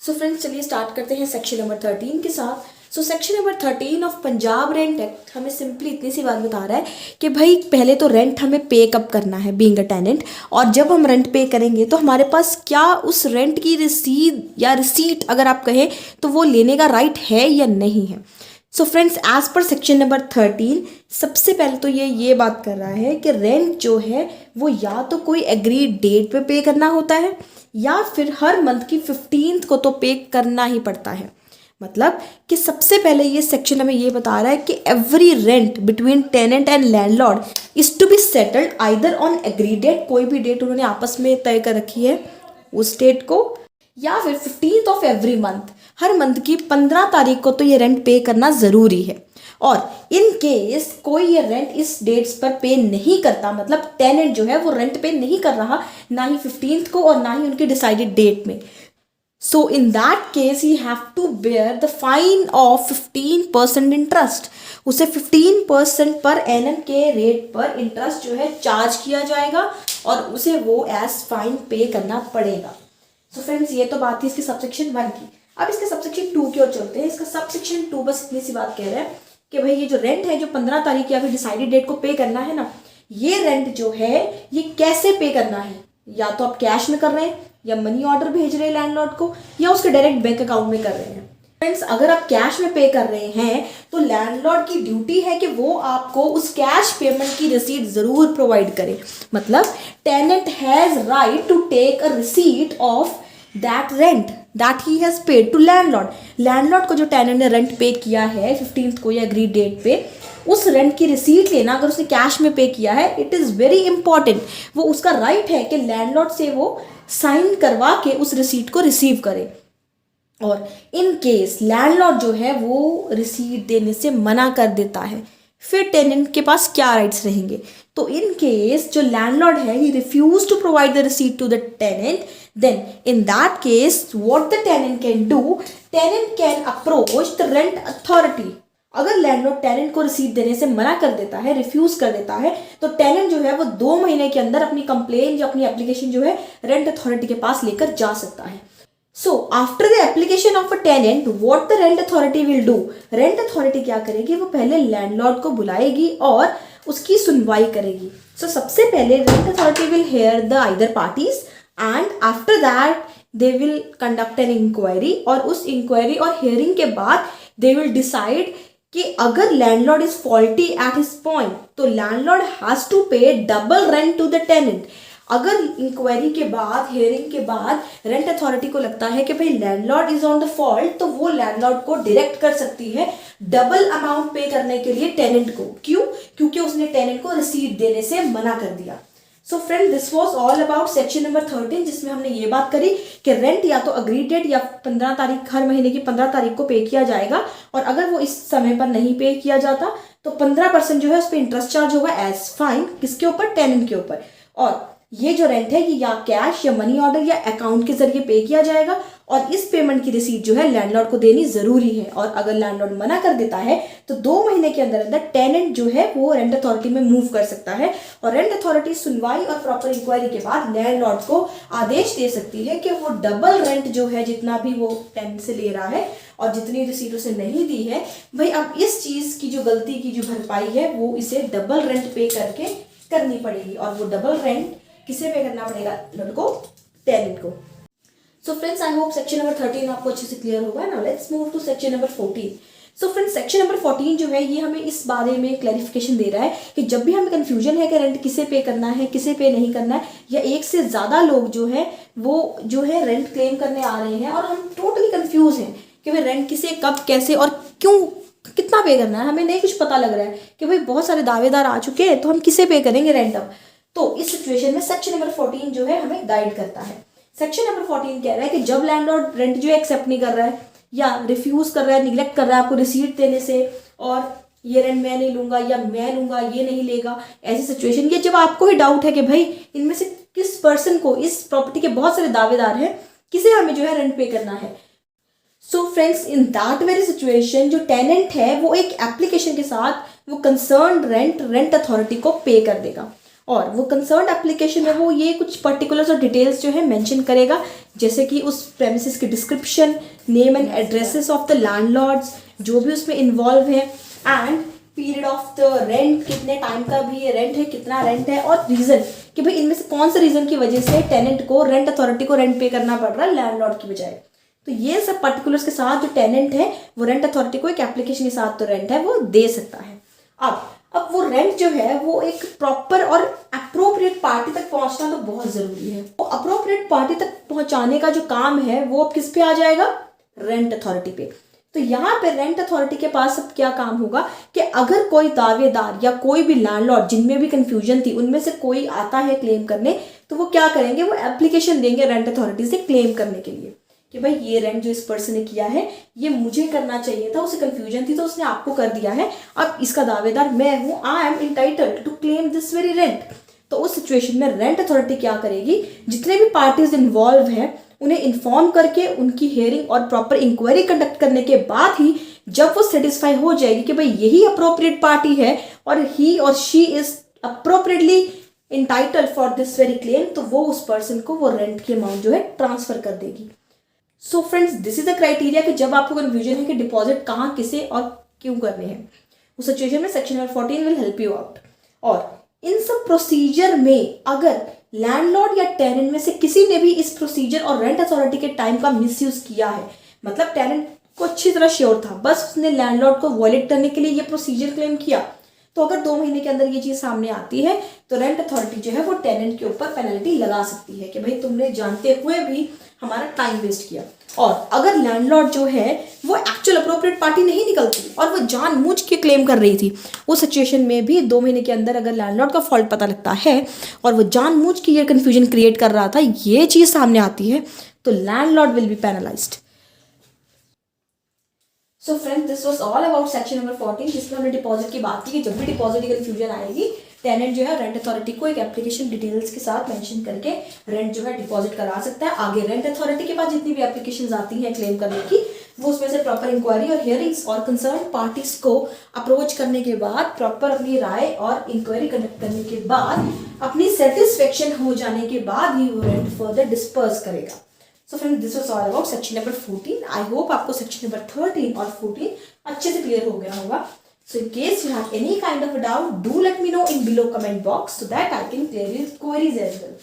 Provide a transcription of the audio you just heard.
So friends चलिए start करते हैं सेक्शन नंबर 13 के साथ। Section number 13 of Punjab rent act हमें सिंपली इतनी सी बात बता रहा है कि भाई पहले तो रेंट हमें पे कब करना है बीइंग अ टेनेंट, और जब हम रेंट पे करेंगे तो हमारे पास क्या उस रेंट की रसीद या रिसीट अगर आप कहें तो वो लेने का राइट है या नहीं है। So friends as per section number 13 सबसे पहले तो ये बात कर रहा है कि रेंट जो है वो या तो कोई एग्रीड डेट पे करना होता है या फिर हर मंथ की 15th को तो पे करना ही पड़ता है। मतलब कि सबसे पहले ये सेक्शन हमें ये बता रहा है कि every rent between tenant and landlord is to be settled either on agree date, कोई भी डेट उन्होंने आपस में तय कर रखी है उस डेट को, या फिर 15th of every month, her month की 15 तारीख को तो ये रेंट पे करना ज़रूरी है। और इन केस कोई ये रेंट इस डेट्स पर पे नहीं करता, मतलब टेनेंट जो है वो रेंट पे नहीं कर रहा ना ही 15th को और ना ही उनकी डिसाइडेड डेट में, so in that case he have to bear the fine of 15% interest. उसे 15% पर एनम के रेट पर इंटरेस्ट जो है चार्ज किया जाएगा और उसे वो एज फाइन पे करना पड़ेगा। सो फ्रेंड्स ये तो बात थी इसकी सबसेक्शन 1 की। अब इसके सबसेक्शन 2 की ओर चलते हैं। इसका सबसेक्शन 2 बस इतनी सी बात कह रहा है कि भाई ये जो रेंट है जो 15 तारीख या फिर डिसाइडेड डेट को पे करना है ना, ये रेंट जो है ये कैसे पे करना है, या तो आप कैश में कर रहे हैं या मनी ऑर्डर भेज रहे हैं लैंडलॉर्ड को या उसके डायरेक्ट बैंक अकाउंट में कर रहे हैं। फ्रेंड्स अगर आप कैश में पे कर रहे हैं तो लैंडलॉर्ड की ड्यूटी है कि वो आपको उस कैश पेमेंट की रिसीट जरूर प्रोवाइड करे। मतलब tenant has right to take a receipt of that rent that he has paid to landlord. Landlord को जो टेनेंट ने रेंट पे किया है 15th को या एग्रीड डेट पे, उस रेंट की रिसीट लेना अगर उसने कैश में पे किया है, इट इज़ वेरी इंपॉर्टेंट। वो उसका राइट है कि लैंडलॉर्ड से वो साइन करवा के उस रिसीट को रिसीव करे। और इन केस लैंडलॉर्ड जो है वो रिसीट देने से मना कर देता है, फिर टेनेंट के पास क्या राइट्स रहेंगे। तो इन केस जो लैंडलॉर्ड है he refuse to provide the receipt to the tenant, then in that case what the tenant can do, tenant can approach the rent authority। अगर लैंडलॉर्ड टेनेंट को receipt देने से मना कर देता है, रिफ्यूज कर देता है, तो टेनेंट जो है वो 2 महीने के अंदर अपनी कंप्लेन या अपनी एप्लीकेशन जो है रेंट अथॉरिटी के पास लेकर जा सकता है। So after the application of a tenant what the rent authority will do, rent authority क्या करेगी, वो पहले लैंडलॉर्ड को बुलाएगी और उसकी सुनवाई करेगी। सो सबसे पहले rent authority will hear the either parties and after that they will conduct an inquiry, और उस इंक्वायरी और हियरिंग के बाद दे विल डिसाइड कि अगर landlord is faulty at his point तो landlord has to pay double rent to the tenant. अगर inquiry के बाद हियरिंग के बाद रेंट अथॉरिटी को लगता है कि भाई landlord is on the fault, तो वो लैंडलॉर्ड को डायरेक्ट कर सकती है डबल अमाउंट पे करने के लिए टेनेंट को। क्यों? क्योंकि उसने टेनेंट को रिसीट देने से मना कर दिया। So friend this was all about section number 13, जिसमें हमने ये बात करी कि रेंट या तो अग्रीड डेट या 15 तारीख, हर महीने की 15 तारीख को पे किया जाएगा, और अगर वो इस समय पर नहीं पे किया जाता तो 15% जो है उस पर इंटरेस्ट चार्ज होगा एज फाइन, किसके ऊपर, टेनेंट के ऊपर। और ये जो रेंट है ये या कैश या मनी ऑर्डर या अकाउंट के जरिए पे किया जाएगा, और इस पेमेंट की रिसीट जो है लैंडलॉर्ड को देनी जरूरी है। और अगर लैंडलॉर्ड मना कर देता है तो 2 महीने के अंदर अंदर टेनेंट जो है वो रेंट अथॉरिटी में मूव कर सकता है, और रेंट अथॉरिटी सुनवाई और प्रॉपर इंक्वायरी के बाद लैंडलॉर्ड को आदेश दे सकती है कि वो डबल रेंट जो है जितना भी वो टेनेंट से ले रहा है और जितनी रिसीट उसे नहीं दी है, भाई अब इस चीज़ की जो गलती की जो भरपाई है वो इसे डबल रेंट पे करके करनी पड़ेगी। और वो डबल रेंट किसे पे करना पड़ेगा, लड़को, टेनेंट को। So friends I hope section number 13 आपको अच्छे से क्लियर होगा। Now let's move to section number 14। So friends section number 14 जो है ये हमें इस बारे में क्लैरिफिकेशन दे रहा है कि जब भी हमें कंफ्यूजन है कि रेंट किसे पे करना है किसे पे नहीं करना है, या एक से ज़्यादा लोग जो है वो जो है रेंट क्लेम करने आ रहे हैं और हम टोटली कंफ्यूज हैं कि भाई रेंट किसे कब कैसे और क्यों कितना पे करना है, हमें नहीं कुछ पता लग रहा है कि भाई बहुत सारे दावेदार आ चुके हैं तो हम किसे पे करेंगे रेंट अब। तो इस सिचुएशन में सेक्शन नंबर 14 जो है हमें गाइड करता है। सेक्शन नंबर 14 कह रहा है कि जब लैंडलॉर्ड रेंट जो एक्सेप्ट नहीं कर रहा है या रिफ्यूज कर रहा है, निगलेक्ट कर रहा है आपको रिसीट देने से, और ये रेंट मैं नहीं लूंगा या मैं लूंगा ये नहीं लेगा, ऐसी सिचुएशन, ये जब आपको ही डाउट है कि भाई इनमें से किस पर्सन को, इस प्रॉपर्टी के बहुत सारे दावेदार हैं, किसे हमें जो है रेंट पे करना है। So friends in that very situation जो टेनेंट है वो एक एप्लीकेशन के साथ वो कंसर्न रेंट अथॉरिटी को पे कर देगा। और वो कंसर्न एप्लीकेशन में वो ये कुछ पर्टिकुलर्स और डिटेल्स जो है मेंशन करेगा, जैसे कि उस प्रेमिसेस की description, name and addresses of the landlords जो भी उसमें इन्वॉल्व है, and period of the rent, कितने टाइम का भी ये रेंट है, कितना रेंट है, और रीज़न कि भाई इनमें से कौन से रीज़न की वजह से टेनेंट को रेंट अथॉरिटी को रेंट पे करना पड़ रहा है लैंडलॉर्ड की बजाय। तो ये सब पर्टिकुलर्स के साथ जो टेनेंट है वो रेंट अथॉरिटी को एक एप्लीकेशन के साथ तो रेंट है वो दे सकता है। अब वो रेंट जो है वो एक प्रॉपर और अप्रोप्रिएट पार्टी तक पहुंचना तो बहुत ज़रूरी है। वो अप्रोप्रिएट पार्टी तक पहुंचाने का जो काम है वो अब किस पे आ जाएगा, रेंट अथॉरिटी पे। तो यहाँ पे रेंट अथॉरिटी के पास अब क्या काम होगा कि अगर कोई दावेदार या कोई भी लैंडलॉर्ड जिनमें भी कंफ्यूजन थी उनमें से कोई आता है क्लेम करने, तो वो क्या करेंगे, वो एप्लीकेशन देंगे रेंट अथॉरिटी से क्लेम करने के लिए कि भाई ये रेंट जो इस पर्सन ने किया है ये मुझे करना चाहिए था, उसे कंफ्यूजन थी तो उसने आपको कर दिया है, अब इसका दावेदार मैं हूँ, I am entitled to claim this very rent. तो उस सिचुएशन में रेंट अथॉरिटी क्या करेगी, जितने भी पार्टीज इन्वॉल्व हैं उन्हें इन्फॉर्म करके उनकी हियरिंग और प्रॉपर इंक्वायरी कंडक्ट करने के बाद ही जब वो सेटिस्फाई हो जाएगी कि भाई यही अप्रोप्रिएट पार्टी है और ही और she is appropriately entitled for this very claim, तो वो उस पर्सन को वो रेंट की अमाउंट जो है ट्रांसफर कर देगी। So friends, this is the criteria कि जब आपको कन्फ्यूजन है कि डिपॉजिट कहाँ, किसे और क्यों करने हैं, उस सिचुएशन में section number 14 will help you out. और इन सब प्रोसीजर में अगर लैंडलॉर्ड या टेनेंट में से किसी ने भी इस प्रोसीजर और रेंट अथॉरिटी के टाइम का मिसयूज किया है, मतलब टेनेंट को अच्छी तरह श्योर था, बस उसने लैंडलॉर्ड को वॉयलेट करने के लिए ये प्रोसीजर क्लेम किया, तो अगर 2 महीने के अंदर ये चीज़ सामने आती है तो रेंट अथॉरिटी जो है वो टेनेंट के ऊपर पेनल्टी लगा सकती है कि भाई तुमने जानते हुए भी हमारा टाइम वेस्ट किया। और अगर लैंडलॉर्ड जो है वो एक्चुअल अप्रोप्रिएट पार्टी नहीं निकलती और वो जानबूझ के क्लेम कर रही थी, उस सिचुएशन में भी 2 महीने के अंदर अगर लैंडलॉर्ड का फॉल्ट पता लगता है और वो जानबूझ के ये कन्फ्यूजन क्रिएट कर रहा था, ये चीज़ सामने आती है, तो landlord will be penalised. So friends, this was all about section number 14, जिसमें हमने डिपॉजिट की बात की कि जब भी डिपॉजिट की कन्फ्यूजन आएगी टेनेंट जो है रेंट अथॉरिटी को एक एप्लीकेशन डिटेल्स के साथ मेंशन करके रेंट जो है डिपॉजिट करा सकता है। आगे रेंट अथॉरिटी के पास जितनी भी एप्लीकेशंस आती हैं क्लेम करने की, वो उसमें से प्रॉपर इंक्वायरी और हियरिंग्स और कंसर्न पार्टीज को अप्रोच करने के बाद, प्रॉपर अपनी राय और इंक्वायरी कंडक्ट करने के बाद, अपनी सेटिस्फेक्शन हो जाने के बाद ही वो रेंट फर्दर डिस्पर्स करेगा। So friends, this was all about section number 14। I hope आपको सेक्शन नंबर 13 और 14 अच्छे से क्लियर हो गया होगा। So in case you have any kind of a doubt, do let me know in below comment box so that I can clear your queries as well.